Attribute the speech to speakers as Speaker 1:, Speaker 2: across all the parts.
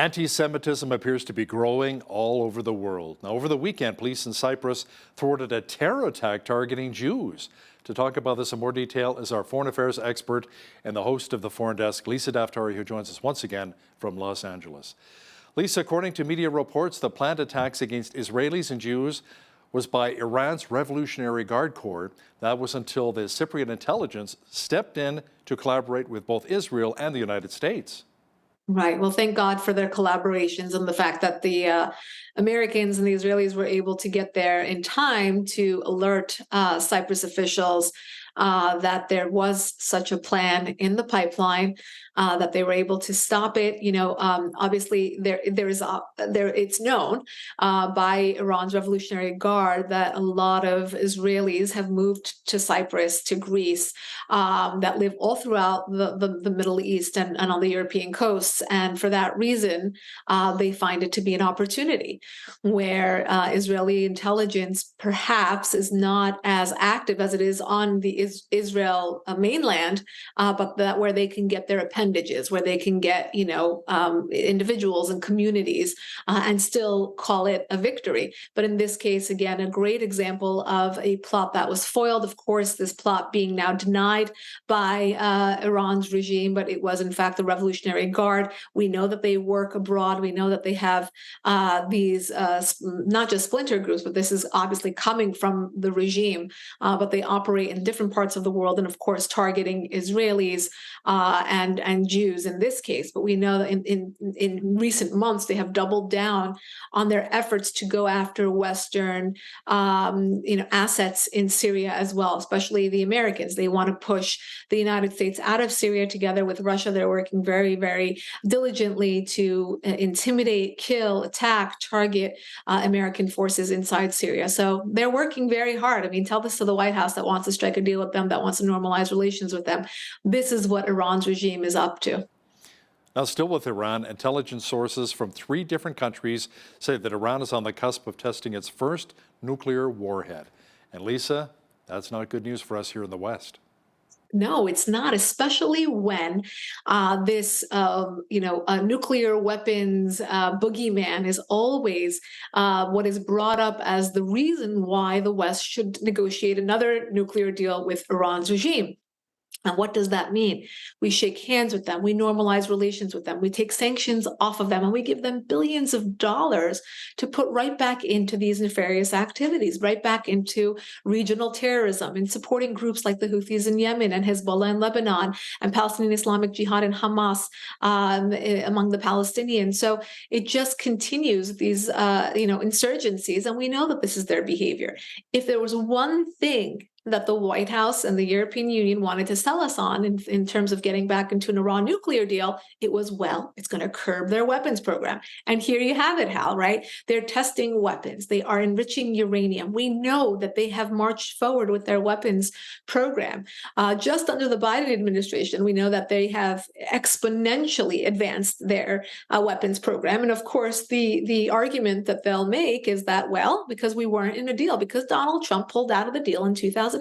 Speaker 1: Anti-Semitism appears to be growing all over the world. Now, over the weekend, police in Cyprus thwarted a terror attack targeting Jews. To talk about this in more detail is our foreign affairs expert and the host of the Foreign Desk, Lisa Daftari, who joins us once again from Los Angeles. Lisa, according to media reports, the planned attacks against Israelis and Jews was by Iran's Revolutionary Guard Corps. That was until the Cypriot intelligence stepped in to collaborate with both Israel and the United States.
Speaker 2: Right. Well, thank God for their collaborations and the fact that the Americans and the Israelis were able to get there in time to alert Cyprus officials that there was such a plan in the pipeline, that they were able to stop it. You know, obviously it's known by Iran's Revolutionary Guard that a lot of Israelis have moved to Cyprus, to Greece, that live all throughout the Middle East and on the European coasts. And for that reason, they find it to be an opportunity where Israeli intelligence perhaps is not as active as it is on the Israel mainland, but that where they can get their appendages, where they can get, individuals and communities and still call it a victory. But in this case, again, a great example of a plot that was foiled. Of course, this plot being now denied by Iran's regime, but it was in fact the Revolutionary Guard. We know that they work abroad. We know that they have these not just splinter groups, but this is obviously coming from the regime, but they operate in different parts of the world, and of course targeting Israelis and Jews in this case. But we know that in recent months they have doubled down on their efforts to go after Western assets in Syria as well, especially the Americans. They want to push the United States out of Syria. Together with Russia, they're working very, very diligently to intimidate, kill, attack, target American forces inside Syria. So they're working very hard. I mean, tell this to the White House that wants to strike a deal with them, that wants to normalize relations with them. This is what Iran's regime is up to.
Speaker 1: Now, still with Iran, intelligence sources from 3 different countries say that Iran is on the cusp of testing its first nuclear warhead. And Lisa, that's not good news for us here in the West.
Speaker 2: No, it's not, especially when this, nuclear weapons boogeyman is always what is brought up as the reason why the West should negotiate another nuclear deal with Iran's regime. And what does that mean? We shake hands with them. We normalize relations with them. We take sanctions off of them, and we give them billions of dollars to put right back into these nefarious activities, right back into regional terrorism and supporting groups like the Houthis in Yemen and Hezbollah in Lebanon and Palestinian Islamic Jihad and Hamas among the Palestinians. So it just continues these, insurgencies, and we know that this is their behavior. If there was one thing that the White House and the European Union wanted to sell us on in terms of getting back into an Iran nuclear deal, it was, well, it's going to curb their weapons program. And here you have it, Hal, right? They're testing weapons. They are enriching uranium. We know that they have marched forward with their weapons program. Just under the Biden administration, we know that they have exponentially advanced their weapons program. And of course, the argument that they'll make is that, well, because we weren't in a deal, because Donald Trump pulled out of the deal in 2018,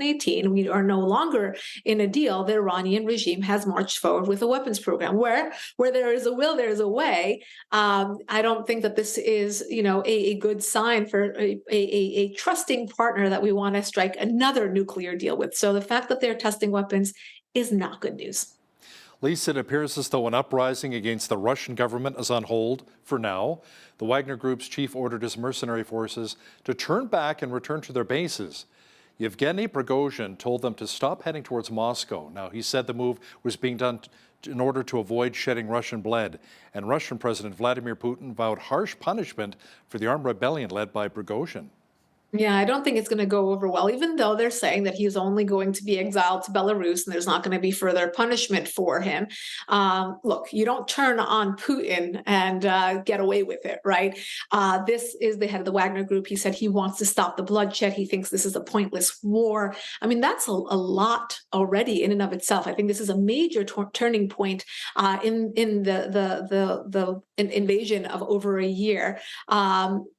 Speaker 2: we are no longer in a deal. The Iranian regime has marched forward with a weapons program. Where there is a will, there is a way. I don't think that this is, a good sign for a trusting partner that we want to strike another nuclear deal with. So the fact that they're testing weapons is not good news.
Speaker 1: Lisa, it appears as though an uprising against the Russian government is on hold for now. The Wagner Group's chief ordered his mercenary forces to turn back and return to their bases. Yevgeny Prigozhin told them to stop heading towards Moscow. Now, he said the move was being done in order to avoid shedding Russian blood. And Russian President Vladimir Putin vowed harsh punishment for the armed rebellion led by Prigozhin.
Speaker 2: Yeah, I don't think it's going to go over well, even though they're saying that he's only going to be exiled to Belarus and there's not going to be further punishment for him. Look, you don't turn on Putin and get away with it, right? This is the head of the Wagner Group. He said he wants to stop the bloodshed. He thinks this is a pointless war. I mean, that's a lot already in and of itself. I think this is a major turning point in the invasion of over a year.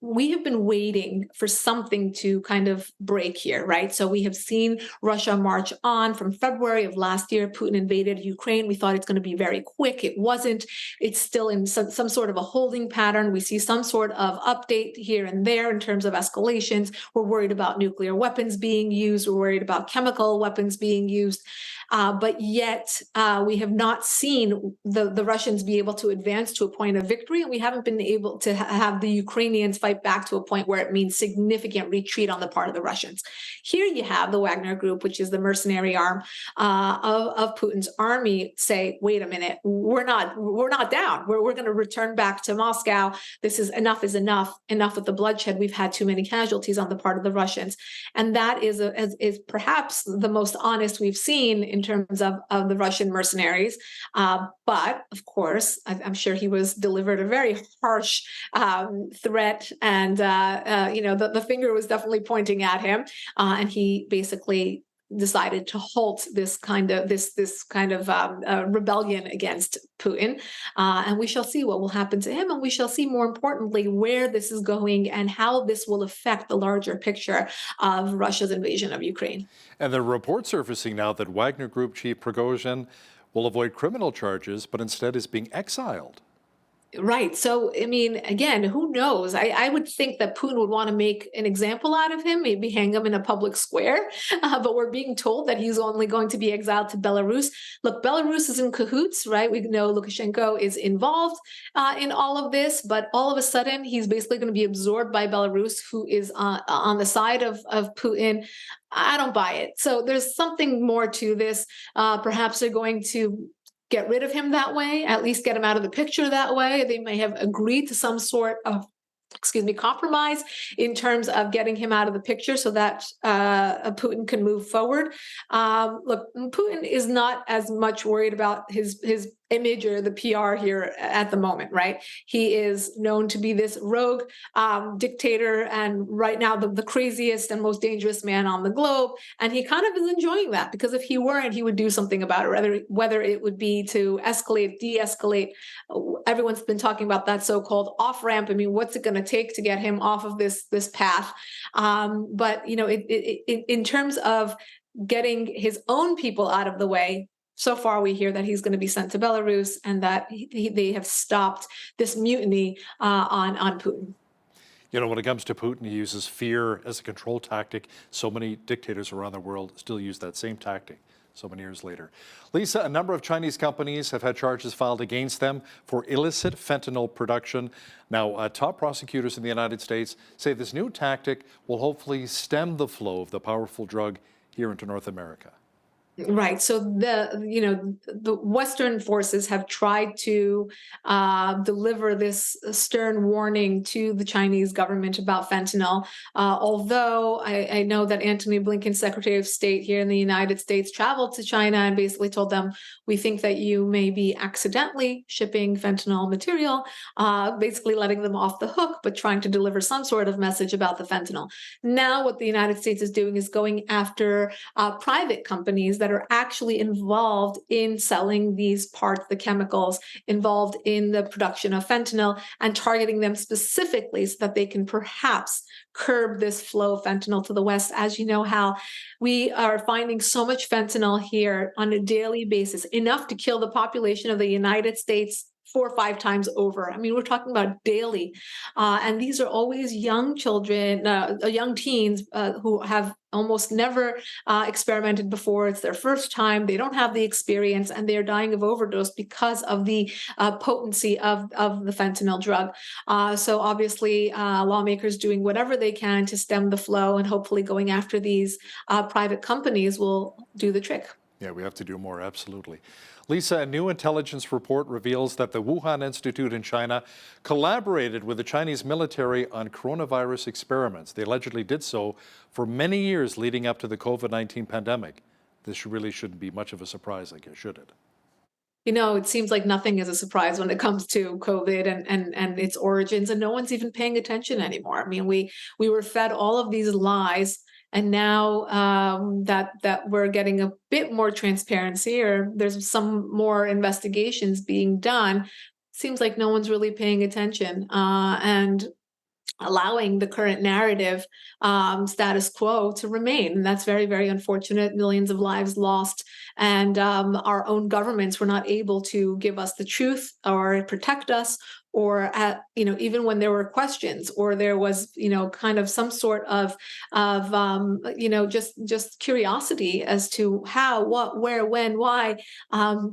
Speaker 2: We have been waiting for something something to kind of break here, right? So we have seen Russia march on from February of last year. Putin invaded Ukraine. We thought it's going to be very quick. It wasn't. It's still in some sort of a holding pattern. We see some sort of update here and there in terms of escalations. We're worried about nuclear weapons being used. We're worried about chemical weapons being used. But yet we have not seen the Russians be able to advance to a point of victory, and we haven't been able to have the Ukrainians fight back to a point where it means significant retreat on the part of the Russians. Here you have the Wagner Group, which is the mercenary arm of Putin's army, say, wait a minute, we're not down. We're going to return back to Moscow. This is enough with the bloodshed. We've had too many casualties on the part of the Russians. And that is perhaps the most honest we've seen in terms of the Russian mercenaries. But of course, I'm sure he was delivered a very harsh threat, and the finger was definitely pointing at him, and he basically decided to halt this kind of rebellion against Putin, and we shall see what will happen to him, and we shall see, more importantly, where this is going and how this will affect the larger picture of Russia's invasion of Ukraine.
Speaker 1: And there are reports surfacing now that Wagner Group chief Prigozhin will avoid criminal charges, but instead is being exiled.
Speaker 2: Right. So, I mean, again, who knows? I would think that Putin would want to make an example out of him, maybe hang him in a public square. But we're being told that he's only going to be exiled to Belarus. Look, Belarus is in cahoots, right? We know Lukashenko is involved in all of this, but all of a sudden, he's basically going to be absorbed by Belarus, who is on the side of Putin. I don't buy it. So there's something more to this. Perhaps they're going to get rid of him that way, at least get him out of the picture that way. They may have agreed to some sort of compromise in terms of getting him out of the picture so that Putin can move forward. Look, Putin is not as much worried about his image or the PR here at the moment, right? He is known to be this rogue dictator, and right now the craziest and most dangerous man on the globe. And he kind of is enjoying that, because if he weren't, he would do something about it, whether it would be to escalate, de-escalate. Everyone's been talking about that so-called off-ramp. I mean, what's it going to take to get him off of this path? But, in terms of getting his own people out of the way, so far, we hear that he's going to be sent to Belarus, and that they have stopped this mutiny on Putin.
Speaker 1: When it comes to Putin, he uses fear as a control tactic. So many dictators around the world still use that same tactic so many years later. Lisa, a number of Chinese companies have had charges filed against them for illicit fentanyl production. Now, top prosecutors in the United States say this new tactic will hopefully stem the flow of the powerful drug here into North America.
Speaker 2: Right. So the Western forces have tried to deliver this stern warning to the Chinese government about fentanyl. Although I know that Antony Blinken, Secretary of State here in the United States, traveled to China and basically told them, we think that you may be accidentally shipping fentanyl material, basically letting them off the hook, but trying to deliver some sort of message about the fentanyl. Now, what the United States is doing is going after private companies that are actually involved in selling these parts, the chemicals involved in the production of fentanyl, and targeting them specifically so that they can perhaps curb this flow of fentanyl to the West. As you know, how we are finding so much fentanyl here on a daily basis, enough to kill the population of the United States 4 or 5 times over. I mean, we're talking about daily. And these are always young children, young teens who have almost never experimented before. It's their first time. They don't have the experience, and they're dying of overdose because of the potency of the fentanyl drug. So obviously, lawmakers doing whatever they can to stem the flow, and hopefully going after these private companies will do the trick.
Speaker 1: Yeah, we have to do more, absolutely. Lisa, a new intelligence report reveals that the Wuhan Institute in China collaborated with the Chinese military on coronavirus experiments. They allegedly did so for many years leading up to the COVID-19 pandemic. This really shouldn't be much of a surprise, I guess, should it?
Speaker 2: It seems like nothing is a surprise when it comes to COVID and its origins, and no one's even paying attention anymore. I mean, we were fed all of these lies. And now that we're getting a bit more transparency, or there's some more investigations being done, seems like no one's really paying attention. And allowing the current narrative status quo to remain. And that's very, very unfortunate. Millions of lives lost. And our own governments were not able to give us the truth or protect us, or even when there were questions or there was kind of some sort of just curiosity as to how, what, where, when, why,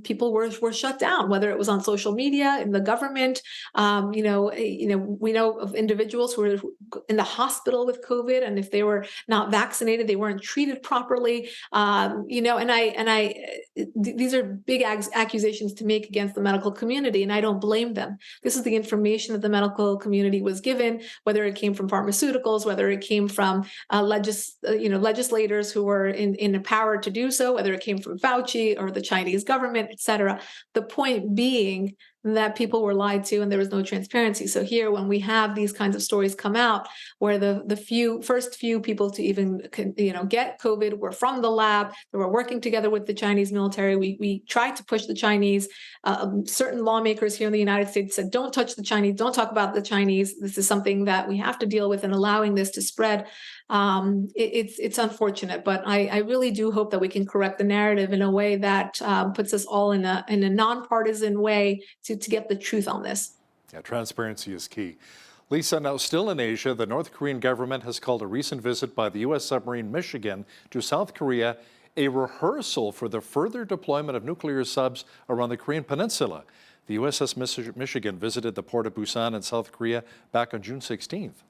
Speaker 2: people were shut down, whether it was on social media, in the government. We know of individuals who were in the hospital with COVID, and if they were not vaccinated, they weren't treated properly. These are big accusations to make against the medical community, and I don't blame them. This is the information that the medical community was given, whether it came from pharmaceuticals, whether it came from legislators who were in the power to do so, whether it came from Fauci or the Chinese government, et cetera. The point being that people were lied to and there was no transparency. So here, when we have these kinds of stories come out where the first few people to even get COVID were from the lab, they were working together with the Chinese military. We tried to push the Chinese. Certain lawmakers here in the United States said, don't touch the Chinese, don't talk about the Chinese. This is something that we have to deal with, and allowing this to spread. It's unfortunate, but I really do hope that we can correct the narrative in a way that puts us all in a nonpartisan way to get the truth on this.
Speaker 1: Yeah, transparency is key. Lisa, now still in Asia, the North Korean government has called a recent visit by the U.S. submarine Michigan to South Korea a rehearsal for the further deployment of nuclear subs around the Korean peninsula. The USS Michigan visited the port of Busan in South Korea back on June 16th.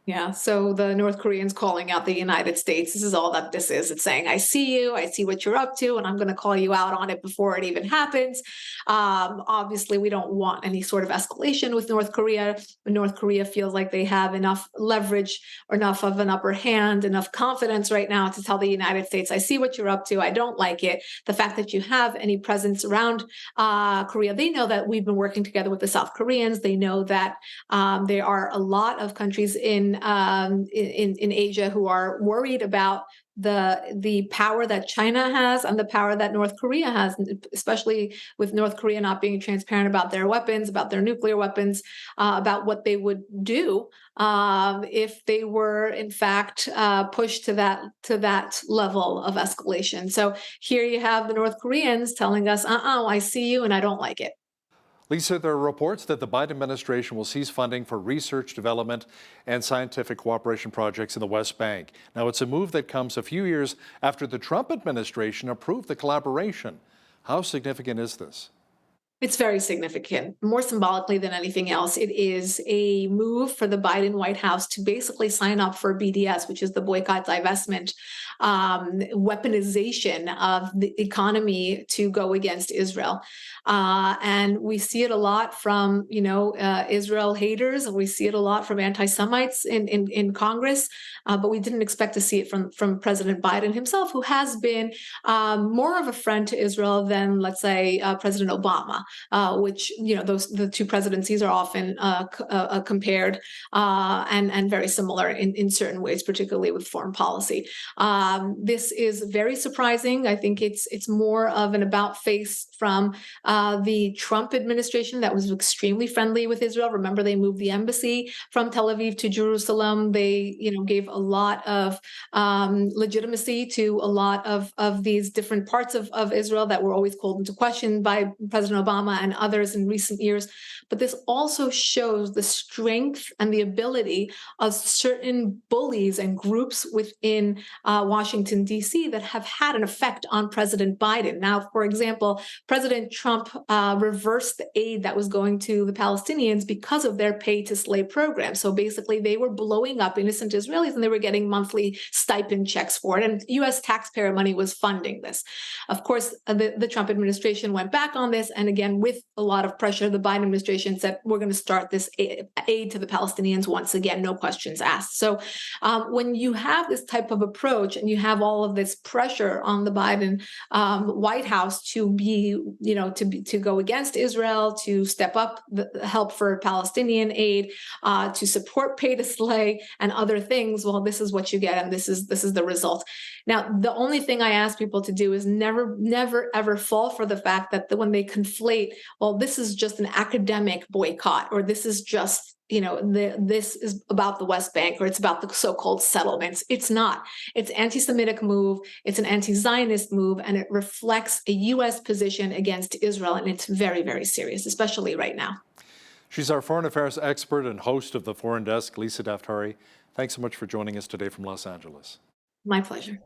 Speaker 2: Yeah, so the North Koreans calling out the United States, this is all that this is. It's saying, I see you, I see what you're up to, and I'm going to call you out on it before it even happens. Obviously, we don't want any sort of escalation with North Korea. North Korea feels like they have enough leverage or enough of an upper hand, enough confidence right now to tell the United States, I see what you're up to, I don't like it. The fact that you have any presence around Korea, they know that we've been working together with the South Koreans. They know that there are a lot of countries in Asia who are worried about the power that China has and the power that North Korea has, especially with North Korea not being transparent about their weapons, about their nuclear weapons, about what they would do if they were in fact pushed to that level of escalation. So here you have the North Koreans telling us, I see you and I don't like it.
Speaker 1: Lisa, there are reports that the Biden administration will cease funding for research, development, and scientific cooperation projects in the West Bank. Now, it's a move that comes a few years after the Trump administration approved the collaboration. How significant is this?
Speaker 2: It's very significant. More symbolically than anything else, it is a move for the Biden White House to basically sign up for BDS, which is the boycott, divestment, weaponization of the economy to go against Israel. And we see it a lot from, Israel haters, and we see it a lot from anti-Semites in Congress. But we didn't expect to see it from President Biden himself, who has been more of a friend to Israel than, let's say, President Obama. Which the two presidencies are often compared and very similar in certain ways, particularly with foreign policy. This is very surprising. I think it's more of an about face from the Trump administration that was extremely friendly with Israel. Remember, they moved the embassy from Tel Aviv to Jerusalem. They gave a lot of legitimacy to a lot of these different parts of Israel that were always called into question by President Obama and others in recent years. But this also shows the strength and the ability of certain bullies and groups within Washington, D.C. that have had an effect on President Biden. Now, for example, President Trump reversed the aid that was going to the Palestinians because of their pay-to-slay program. So basically, they were blowing up innocent Israelis and they were getting monthly stipend checks for it. And U.S. taxpayer money was funding this. Of course, the Trump administration went back on this. And again, with a lot of pressure, the Biden administration said, we're going to start this aid to the Palestinians once again, no questions asked. So when you have this type of approach and you have all of this pressure on the Biden White House to to go against Israel, to step up the help for Palestinian aid, to support pay to slay and other things, well, this is what you get, and this is the result. Now, the only thing I ask people to do is never, ever fall for the fact that when they conflate, well, this is just an academic boycott, or this is just, this is about the West Bank, or it's about the so-called settlements. It's not. It's anti-Semitic move. It's an anti-Zionist move, and it reflects a U.S. position against Israel, and it's very, very serious, especially right now.
Speaker 1: She's our foreign affairs expert and host of the Foreign Desk, Lisa Daftari. Thanks so much for joining us today from Los Angeles.
Speaker 2: My pleasure.